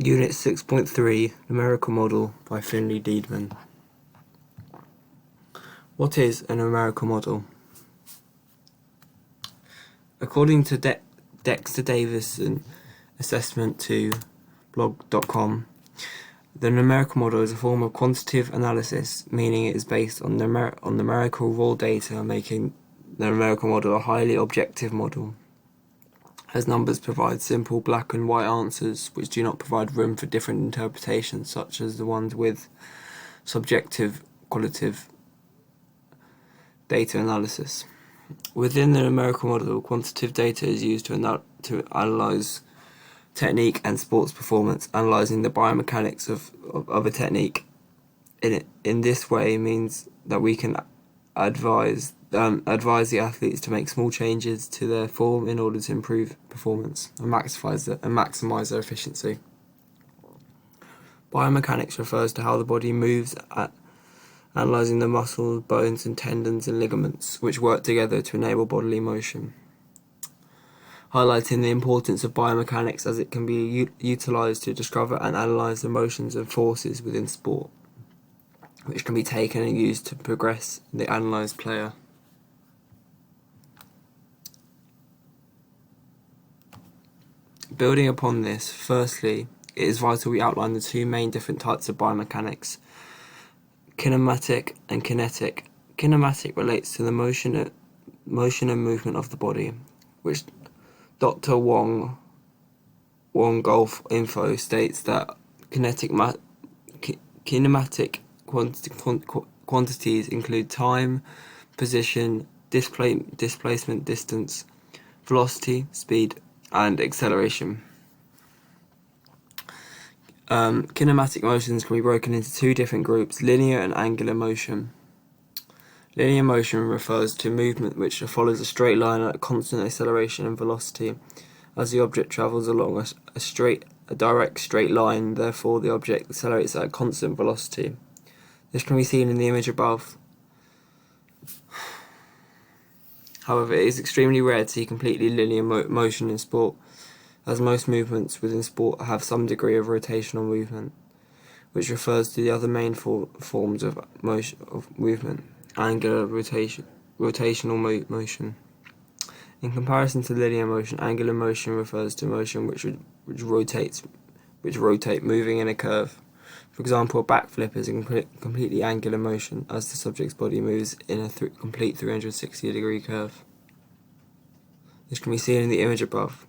Unit 6.3 Numerical Model by Finlay, Deedman. What is a numerical model? According to Dexter Davison assessment to blog.com, the numerical model is a form of quantitative analysis, meaning it is based on numerical raw data, making the numerical model a highly objective model, as numbers provide simple black and white answers which do not provide room for different interpretations, such as the ones with subjective qualitative data analysis. Within the numerical model, quantitative data is used to analyze technique and sports performance, analyzing the biomechanics of a technique. In this way means that we can advise the athletes to make small changes to their form in order to improve performance and maximize their efficiency. Biomechanics refers to how the body moves, analyzing the muscles, bones and tendons and ligaments which work together to enable bodily motion, highlighting the importance of biomechanics as it can be utilized to discover and analyze the motions and forces within sport, which can be taken and used to progress the analyzed player. Building upon this, firstly, it is vital we outline the two main different types of biomechanics: kinematic and kinetic. Kinematic relates to the motion and movement of the body, which Dr. Wong Golf Info states that kinematic quantities include time, position, displacement, distance, velocity, speed, and acceleration. Kinematic motions can be broken into two different groups: linear and angular motion. Linear motion refers to movement which follows a straight line at a constant acceleration and velocity as the object travels along a direct straight line. Therefore, the object accelerates at a constant velocity. This can be seen in the image above. However, it is extremely rare to see completely linear motion in sport, as most movements within sport have some degree of rotational movement, which refers to the other main forms of movement: angular rotational motion. In comparison to linear motion, angular motion refers to motion which rotate, moving in a curve. For example, a backflip is a completely angular motion, as the subject's body moves in a complete 360-degree curve. This can be seen in the image above.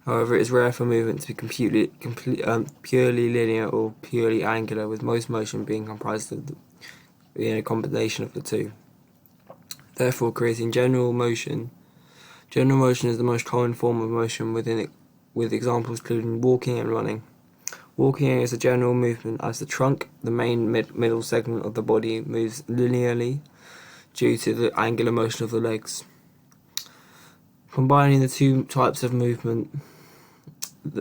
However, it is rare for movement to be purely linear or purely angular, with most motion being comprised of being a combination of the two. Therefore, creating general motion. General motion is the most common form of motion with examples including walking and running. Walking is a general movement as the trunk, the main middle segment of the body, moves linearly due to the angular motion of the legs. Combining the two types of movement,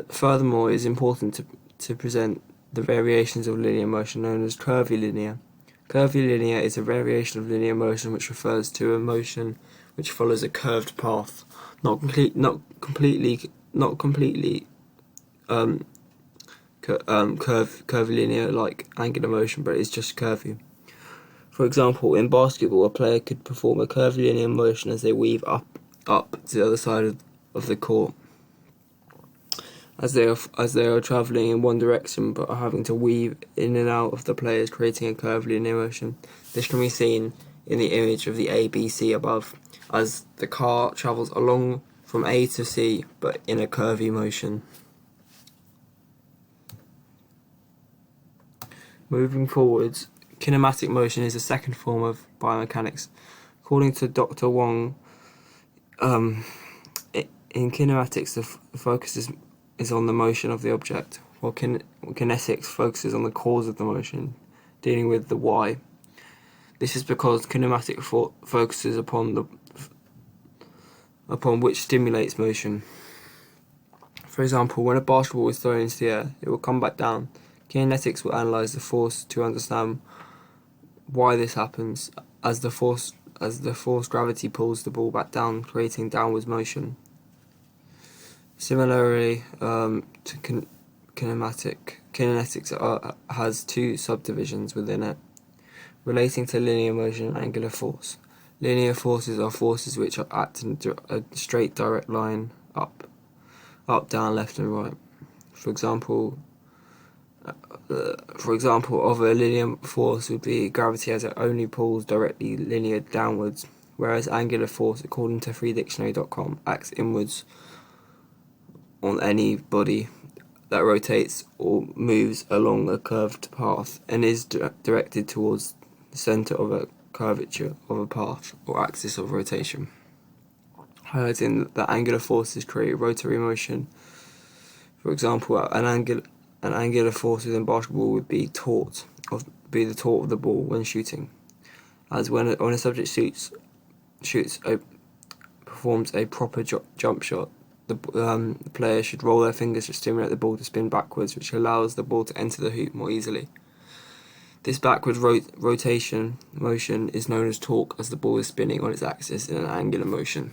furthermore, it is important to present the variations of linear motion known as curvilinear. Curvilinear is a variation of linear motion which refers to a motion which follows a curved path, not completely curvilinear like angular motion, but it's just curvy. For example, in basketball, a player could perform a curvilinear motion as they weave up to the other side of the court, as they are travelling in one direction but are having to weave in and out of the players, creating a curvilinear motion. This can be seen in the image of the ABC above, as the car travels along from A to C but in a curvy motion. Moving forwards, kinematic motion is a second form of biomechanics. According to Dr. Wong, in kinematics the focus is on the motion of the object, while kinetics focuses on the cause of the motion, dealing with the why. This is because kinematic focuses upon which stimulates motion. For example, when a basketball is thrown into the air, it will come back down. Kinetics will analyze the force to understand why this happens, as the force gravity pulls the ball back down, creating downwards motion. Similarly, to kinetics has two subdivisions within it, relating to linear motion and angular force. Linear forces are forces which act in a straight direct line up, down, left and right. For example, of a linear force would be gravity, as it only pulls directly linear downwards, whereas angular force, according to freedictionary.com, acts inwards on any body that rotates or moves along a curved path and is directed towards the centre of a curvature of a path or axis of rotation. Highlighting that angular forces create rotary motion. For example, an angular force within basketball would be the torque of the ball when shooting, as when a subject performs a proper jump shot, the player should roll their fingers to stimulate the ball to spin backwards, which allows the ball to enter the hoop more easily. This backward rotation motion is known as torque, as the ball is spinning on its axis in an angular motion.